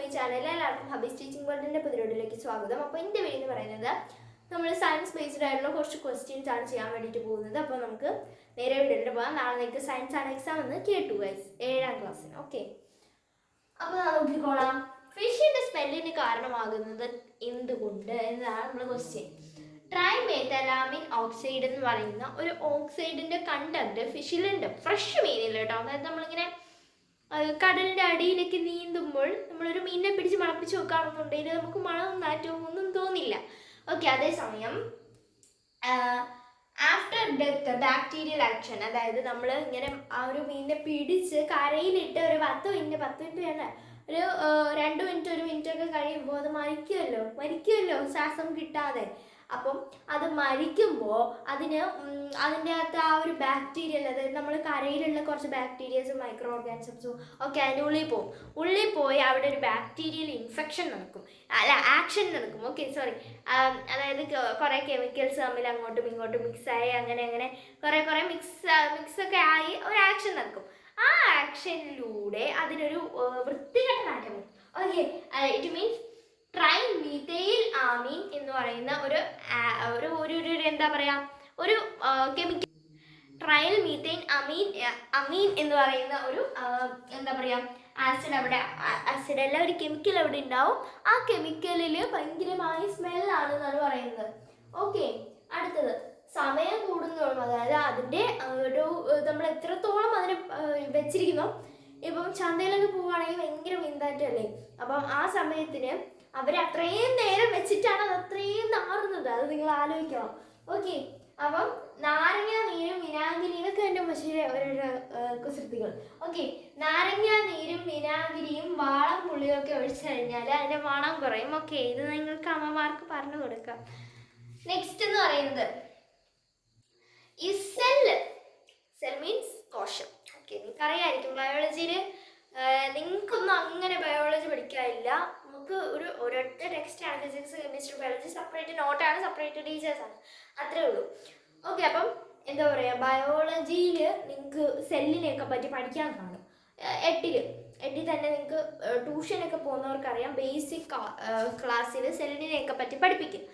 My channel. എല്ലാവർക്കും ഹബീസ് teaching വേൾഡിൻ്റെ പുതിയൊടിലേക്ക് സ്വാഗതം. അപ്പോൾ എൻ്റെ വീഡിയോ എന്ന് പറയുന്നത് നമ്മൾ സയൻസ് ബേസ്ഡ് ആയിട്ടുള്ള കുറച്ച് ക്വസ്റ്റ്യൻസ് ആണ് ചെയ്യാൻ വേണ്ടിയിട്ട് പോകുന്നത്. അപ്പോൾ നമുക്ക് നേരെ വീഡിയോയിൽ പോകാം. നാളെ നിങ്ങൾക്ക് സയൻസ് ആണ് എക്സാം എന്ന് കേട്ടു ഗൈസ്, 7ാം ക്ലാസ്സിന്. ഓക്കെ, അപ്പോൾ നോക്കിക്കോളാം. ഫിഷിൻ്റെ സ്മെല്ലിന് കാരണമാകുന്നത് എന്തുകൊണ്ട് എന്നതാണ് നമ്മുടെ ക്വസ്റ്റ്യൻ. ട്രൈമെത്തലാമിൻ ഓക്സൈഡ് എന്ന് പറയുന്ന ഒരു ഓക്സൈഡിൻ്റെ കണ്ടന്റ് ഫിഷിലുണ്ട്. ഫ്രഷ് മീനില്ല കേട്ടോ. അതായത് നമ്മളിങ്ങനെ കടലിൻ്റെ അടിയിലേക്ക് നീന്തുമ്പോൾ നമ്മളൊരു മീനിനെ പിടിച്ച് മണപ്പിച്ച് വെക്കുകയാണെന്നുണ്ടെങ്കിൽ നമുക്ക് മണവും നാറ്റവും ഒന്നും തോന്നില്ല. ഓക്കെ, അതേസമയം ആഫ്റ്റർ ഡെത്ത് ബാക്ടീരിയൽ ആക്ഷൻ, അതായത് നമ്മൾ ഇങ്ങനെ ആ ഒരു മീനിനെ പിടിച്ച് കരയിലിട്ട് ഒരു 10 മിനിറ്റ് വേണ്ട, ഒരു 2 മിനിറ്റ് 1 മിനിറ്റ് ഒക്കെ കഴിയുമ്പോൾ അത് മരിക്കുമല്ലോ ശ്വാസം കിട്ടാതെ. അപ്പം അത് മരിക്കുമ്പോൾ അതിൻ്റെ അകത്ത് ആ ഒരു ബാക്ടീരിയൽ, അതായത് നമ്മൾ കരയിലുള്ള കുറച്ച് ബാക്ടീരിയസും മൈക്രോ ഓർഗാനിസംസും ഒക്കെ അതിൻ്റെ ഉള്ളിൽ പോയി അവിടെ ഒരു ബാക്ടീരിയൽ ഇൻഫെക്ഷൻ നടക്കും, ആക്ഷൻ നടക്കും. ഓക്കെ, സോറി, അതായത് കുറേ കെമിക്കൽസ് തമ്മിൽ അങ്ങോട്ടും ഇങ്ങോട്ടും മിക്സായി അങ്ങനെ കുറേ മിക്സൊക്കെ ആയി ഒരു ആക്ഷൻ നടക്കും. ആ ആക്ഷനിലൂടെ അതിനൊരു വൃത്തികെട്ട നാറ്റം വരും. ഓക്കെ, ഇറ്റ് മീൻസ് ട്രൈമീഥൈൽ ആമീൻ എന്ന് പറയുന്ന ഒരു എന്താ പറയുക, ഒരു കെമിക്കൽ. ട്രയൽ മീഥൈൻ അമീൻ എന്ന് പറയുന്ന ഒരു എന്താ പറയുക ആസിഡ് ഒരു കെമിക്കൽ അവിടെ ഉണ്ടാവും. ആ കെമിക്കലിൽ ഭയങ്കരമായ സ്മെല്ലാണെന്നാണ് പറയുന്നത്. ഓക്കെ, അടുത്തത് സമയം കൂടുന്നതോളം, അതായത് അതിൻ്റെ ഒരു നമ്മൾ എത്രത്തോളം അതിനെ വെച്ചിരിക്കുന്നോ. ഇപ്പം ചന്തയിലൊക്കെ പോവുകയാണെങ്കിൽ ഭയങ്കര മീൻതാറ്റല്ലേ. അപ്പം ആ സമയത്തിന് അവർ അത്രയും നേരം വെച്ചിട്ടാണ് അത് അത്രയും നാറുന്നത്. അത് നിങ്ങൾ ആലോചിക്കണം. ഓക്കെ, അപ്പം നാരങ്ങ നീരും വിനാഗിരി, ഇതൊക്കെ എൻ്റെ മനുഷ്യരെ ഓരോരോ കുസൃതികൾ. ഓക്കെ, നാരങ്ങ നീരും വിനാഗിരിയും വാളം പുളിയും ഒക്കെ ഒഴിച്ചു കഴിഞ്ഞാൽ അതിൻ്റെ മണം കുറയും. ഓക്കെ, ഇത് നിങ്ങൾക്ക് അമ്മമാർക്ക് പറഞ്ഞു കൊടുക്കാം. നെക്സ്റ്റ് എന്ന് പറയുന്നത് ഈ സെൽ മീൻസ് കോശം. ഓക്കെ, നിങ്ങൾക്കറിയാമായിരിക്കും ബയോളജിയിൽ. നിങ്ങൾക്കൊന്നും അങ്ങനെ ബയോളജി പഠിക്കാനില്ല. നമുക്ക് ഒരൊറ്റ ടെക്സ്റ്റാണ് ഫിസിക്സ്, കെമിസ്ട്രി, ബയോളജി. സെപ്പറേറ്റ് നോട്ടാണ്, സെപ്പറേറ്റ് ടീച്ചേഴ്സാണ്, അത്രേ ഉള്ളൂ. ഓക്കെ, അപ്പം എന്താ പറയുക, ബയോളജിയിൽ നിങ്ങൾക്ക് സെല്ലിനെയൊക്കെ പറ്റി പഠിക്കാൻ കാണും. 8ൽ തന്നെ നിങ്ങൾക്ക് ട്യൂഷനൊക്കെ പോകുന്നവർക്കറിയാം, ബേസിക് ക്ലാസ്സിൽ സെല്ലിനെയൊക്കെ പറ്റി പഠിപ്പിക്കും.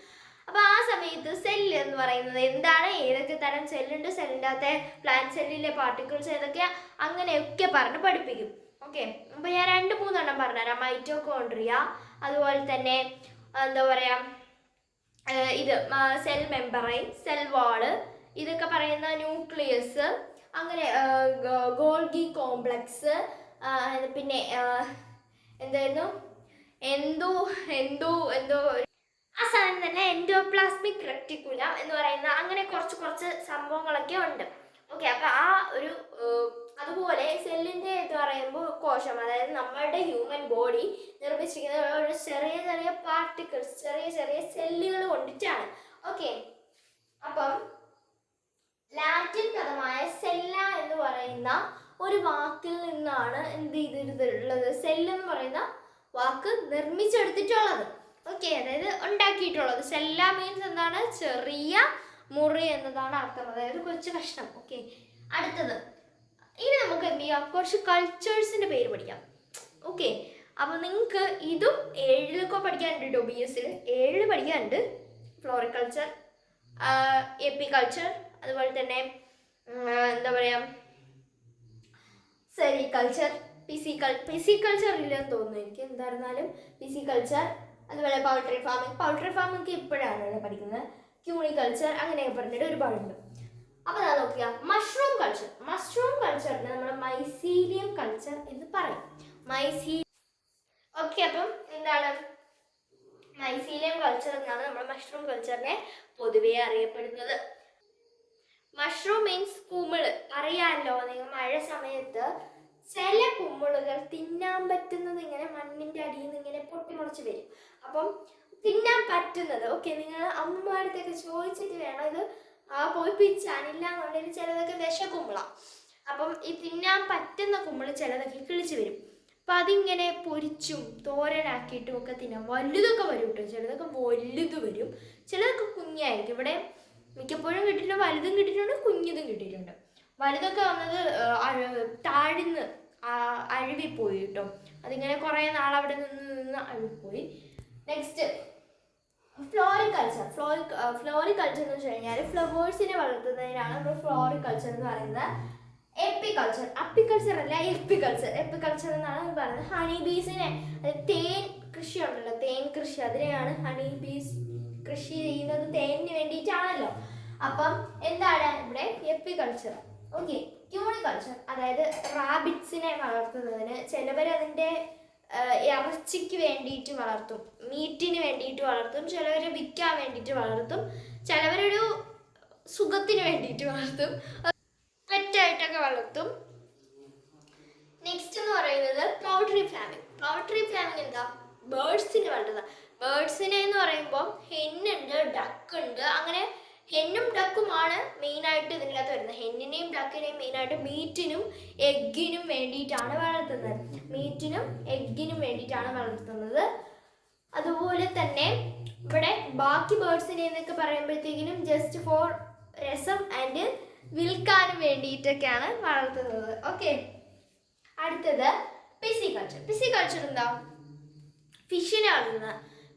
അപ്പോൾ ആ സമയത്ത് സെല്ല് എന്ന് പറയുന്നത് എന്താണ്, ഏതൊക്കെ തരം സെല്ലുണ്ട്, സെല്ലിൻ്റെ അകത്തെ പ്ലാന്റ് സെല്ലിലെ പാർട്ടിക്കിൾസ് ഏതൊക്കെ, അങ്ങനെയൊക്കെ പറഞ്ഞ് പഠിപ്പിക്കും. ഓക്കെ, അപ്പോൾ ഞാൻ 2-3 പറഞ്ഞുതരാം. മൈറ്റോകോൺട്രിയ, അതുപോലെ തന്നെ എന്താ പറയുക, ഇത് സെൽ മെമ്പറൈൻ, സെൽ വാള്, ഇതൊക്കെ പറയുന്ന ന്യൂക്ലിയസ്, അങ്ങനെ ഗോൾഗി കോംപ്ലക്സ്, പിന്നെ എന്തായിരുന്നു എന്തോ ആ സാധനം തന്നെ എൻഡോപ്ലാസ്മിക് റെക്ടിക്കുലം എന്ന് പറയുന്ന അങ്ങനെ കുറച്ച് സംഭവങ്ങളൊക്കെ ഉണ്ട്. ഓക്കെ, അപ്പോൾ ആ ഒരു അതുപോലെ സെല്ലിൻ്റെ എന്ന് പറയുമ്പോൾ കോശം, അതായത് നമ്മളുടെ ഹ്യൂമൻ ബോഡി നിർമ്മിച്ചിരിക്കുന്ന ഒരു ചെറിയ പാർട്ടിക്കിൾസ്, ചെറിയ സെല്ലുകൾ കൊണ്ടിട്ടാണ്. ഓക്കെ, അപ്പം ലാറ്റിൻ പദമായ സെല്ല എന്ന് പറയുന്ന ഒരു വാക്കിൽ നിന്നാണ് എന്ത് ചെയ്തിട്ടുള്ളത്, സെല്ല് എന്ന് പറയുന്ന വാക്ക് നിർമ്മിച്ചെടുത്തിട്ടുള്ളത്. ഓക്കെ, അതായത് ഉണ്ടാക്കിയിട്ടുള്ളത്. സെല്ല മീൻസ് എന്താണ്, ചെറിയ മുറി എന്നതാണ് അർത്ഥം, അതായത് കൊച്ചു കഷ്ണം. ഓക്കെ, അടുത്തത് ഇനി നമുക്ക് എന്ത് ചെയ്യാം, കുറച്ച് കൾച്ചേഴ്സിൻ്റെ പേര് പഠിക്കാം. ഓക്കെ, അപ്പോൾ നിങ്ങൾക്ക് ഇതും 7ലൊക്കെ പഠിക്കാനുണ്ട് കേട്ടോ. BSc 7 പഠിക്കാനുണ്ട്. ഫ്ലോറിക്കൾച്ചർ, എപ്പിക്കൾച്ചർ, അതുപോലെ തന്നെ എന്താ പറയുക സെറിക്കൾച്ചർ, പിസിക്കൾച്ചർ ഇല്ലെന്ന് തോന്നുന്നു എനിക്ക്. എന്തായിരുന്നാലും പിസിക്കൾച്ചർ, അതുപോലെ പൗൾട്രി ഫാമിംഗ് ഇപ്പോഴാണ് പഠിക്കുന്നത്. ക്യൂണിക്കൾച്ചർ, അങ്ങനെയൊക്കെ പറഞ്ഞിട്ട് ഒരുപാടുണ്ട്. അപ്പോൾ ഞാൻ നോക്കിയ മഷ്റൂം കൾച്ചറിന് നമ്മൾ മൈസീലിയം കൾച്ചർ എന്ന് പറയും. ഓക്കെ, അപ്പം എന്താണ് മൈസീലിയം കൾച്ചർ എന്നാണ് നമ്മൾ മഷ്റൂം കൾച്ചറിനെ പൊതുവെ അറിയപ്പെടുന്നത്. മഷ്റൂം മീൻസ് കുമിള്. അറിയാമല്ലോ നിങ്ങൾ, മഴ സമയത്ത് ചില കുമിളുകൾ തിന്നാൻ പറ്റുന്നത് ഇങ്ങനെ മണ്ണിൻ്റെ അടിയിൽ നിന്ന് ഇങ്ങനെ പൊട്ടിമുളച്ച് വരും. അപ്പം തിന്നാൻ പറ്റുന്നത്, ഓക്കെ, നിങ്ങൾ അമ്മമാരടുത്തൊക്കെ ചോദിച്ചിട്ട് വേണം ഇത് പോയി പിച്ചാനില്ല എന്നുണ്ടെങ്കിൽ ചിലതൊക്കെ വിഷക്കുമ്പള. അപ്പം ഈ തിന്നാൻ പറ്റുന്ന കുമ്പള് ചിലതൊക്കെ കിളിച്ച് വരും. അപ്പം അതിങ്ങനെ പൊരിച്ചും തോരനാക്കിയിട്ടും ഒക്കെ തിന്നാം. വലുതൊക്കെ വരും കേട്ടോ, ചിലതൊക്കെ വലുത് വരും, ചിലതൊക്കെ കുഞ്ഞായിരിക്കും. ഇവിടെ മിക്കപ്പോഴും കിട്ടിയിട്ടുണ്ട്, വലുതും കിട്ടിയിട്ടുണ്ട്, കുഞ്ഞതും കിട്ടിയിട്ടുണ്ട്. വലുതൊക്കെ വന്നത് താഴ്ന്ന് അഴുവിപ്പോയി കേട്ടോ. അതിങ്ങനെ കുറേ നാൾ അവിടെ നിന്ന് അഴുവിപ്പോയി. Next floriculture. ഫ്ലോറിക്കൾച്ചർ എന്ന് വെച്ച് കഴിഞ്ഞാൽ ഫ്ലവേഴ്സിനെ വളർത്തുന്നതിനാണ് നമ്മൾ ഫ്ലോറിക്കൾച്ചർ എന്ന് പറയുന്നത്. എപ്പിക്കൾച്ചർ, അപ്പിക്കൾച്ചർ അല്ല, എപ്പിക്കൾച്ചർ. എപ്പിക്കൾച്ചർ എന്നാണ് പറയുന്നത്. ഹണി ബീസിനെ, തേൻ കൃഷി ഉണ്ടല്ലോ, തേൻ കൃഷി, അതിനെയാണ് ഹണി ബീസ് കൃഷി ചെയ്യുന്നത് തേനിന് വേണ്ടിയിട്ടാണല്ലോ. അപ്പം എന്താണ് ഇവിടെ എപ്പിക്കൾച്ചർ. ഓക്കെ. ക്യൂണിക്കൾച്ചർ അതായത് റാബിറ്റ്സിനെ വളർത്തുന്നതിന് ചിലവർ അതിൻ്റെ ഇറച്ചിക്ക് വേണ്ടിയിട്ട് വളർത്തും, മീറ്റിന് വേണ്ടിയിട്ട് വളർത്തും, ചിലവർ വിൽക്കാൻ വേണ്ടിയിട്ട് വളർത്തും, ചിലവരൊരു സുഖത്തിന് വേണ്ടിയിട്ട് വളർത്തും, പെറ്റായിട്ടൊക്കെ വളർത്തും. നെക്സ്റ്റ് എന്ന് പറയുന്നത് പൗൾട്രി ഫാമിംഗ്. പൗൾട്രി ഫാമിംഗ് എന്താ? ബേർഡ്സിനെ വളർത്തുക. ബേർഡ്സിനെ എന്ന് പറയുമ്പോൾ ഹെന്നുണ്ട്, ഡക്ക് ഉണ്ട്. അങ്ങനെ ഹെന്നും ഡക്കുമാണ് മെയിനായിട്ട് ഇതിനകത്ത് വരുന്നത്. ഹെന്നിനെയും ഡക്കിനെയും മെയിനായിട്ട് മീറ്റിനും എഗ്ഗിനും വേണ്ടിയിട്ടാണ് വളർത്തുന്നത്. മീറ്റിനും എഗ്ഗിനും വേണ്ടിയിട്ടാണ് വളർത്തുന്നത്. അതുപോലെ തന്നെ ഇവിടെ ബാക്കി ബേർഡ്സിനെ എന്നൊക്കെ പറയുമ്പോഴത്തേക്കിനും ജസ്റ്റ് ഫോർ രസം ആൻഡ് വിൽക്കാനും വേണ്ടിയിട്ടൊക്കെയാണ് വളർത്തുന്നത്. ഓക്കെ. അടുത്തത് പിസിക്കൾച്ചർ. പിസിക്കൾച്ചർ എന്താ? ഫിഷിനെ വളർത്തുക.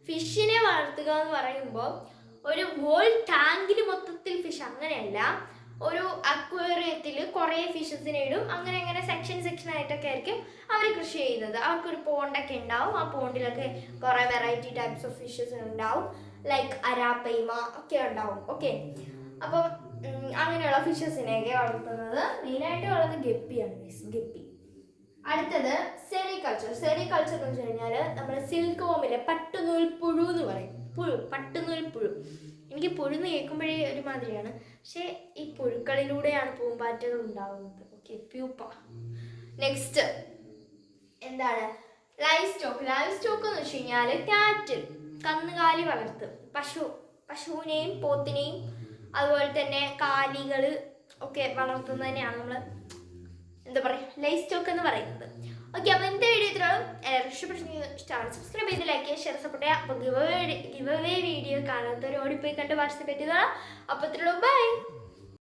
ഫിഷിനെ വളർത്തുക എന്ന് പറയുമ്പോൾ ഒരു ഹോൾ ടാങ്കിൽ മൊത്തത്തിൽ ഫിഷ്, അങ്ങനെയല്ല, ഒരു അക്വേറിയത്തിൽ കുറേ ഫിഷസിനെ ഇടും. അങ്ങനെ അങ്ങനെ സെക്ഷൻ ആയിട്ടൊക്കെ ആയിരിക്കും അവർ കൃഷി ചെയ്യുന്നത്. അവർക്കൊരു പോണ്ടൊക്കെ ഉണ്ടാവും. ആ പോണ്ടിലൊക്കെ കുറേ വെറൈറ്റി ടൈപ്സ് ഓഫ് ഫിഷസ് ഉണ്ടാവും. ലൈക്ക് അരാപ്പൈമ ഒക്കെ ഉണ്ടാവും. ഓക്കെ. അപ്പം അങ്ങനെയുള്ള ഫിഷസിനെയൊക്കെ വളർത്തുന്നത്. മെയിനായിട്ട് ഉള്ളത് ഗപ്പിയാണ്, ഗപ്പി. അടുത്തത് സെറികൾച്ചർ. സെറികൾച്ചർ എന്ന് വെച്ച് കഴിഞ്ഞാൽ നമ്മൾ സിൽക്ക് വോമിലെ പട്ടുനൂൽ പുഴു എന്ന് പറയും. പട്ടുനൂൽ പുഴു. എനിക്ക് പുഴുന്ന് കേൾക്കുമ്പോഴേ ഒരുമാതിരിയാണ്, പക്ഷേ ഈ പുഴുക്കളിലൂടെയാണ് പൂമ്പാറ്റകൾ ഉണ്ടാകുന്നത്. Okay, pupa. നെക്സ്റ്റ് എന്താണ്? Live stock. ലൈവ് സ്റ്റോക്ക് എന്ന് വെച്ച് കഴിഞ്ഞാൽ കാറ്റിൽ, കന്നുകാലി വളർത്തും. പശുവിനെയും പോത്തിനെയും അതുപോലെ തന്നെ കാലികൾ ഒക്കെ വളർത്തുന്നതിനെയാണ് നമ്മൾ എന്താ പറയുക, ലൈവ് സ്റ്റോക്ക് എന്ന് പറയുന്നത്. ഓക്കെ. അപ്പോൾ ഇന്നത്തെ വീഡിയോ ഇത്രയും. ഇഷ്ടമാണ് സബ്സ്ക്രൈബ് ചെയ്ത് ലൈക്ക് ചെയ്യുക, ഷെയർ സപ്പോർട്ട് ചെയ്യുക. അപ്പോൾ ഗിവ് അവേ വീഡിയോ കാണാത്തവർ ഓടിപ്പോയി കണ്ട് വാട്സപ്പ് പറ്റിയതാണ്. അപ്പോൾ ഇത്രയുള്ളൂ. ബൈ.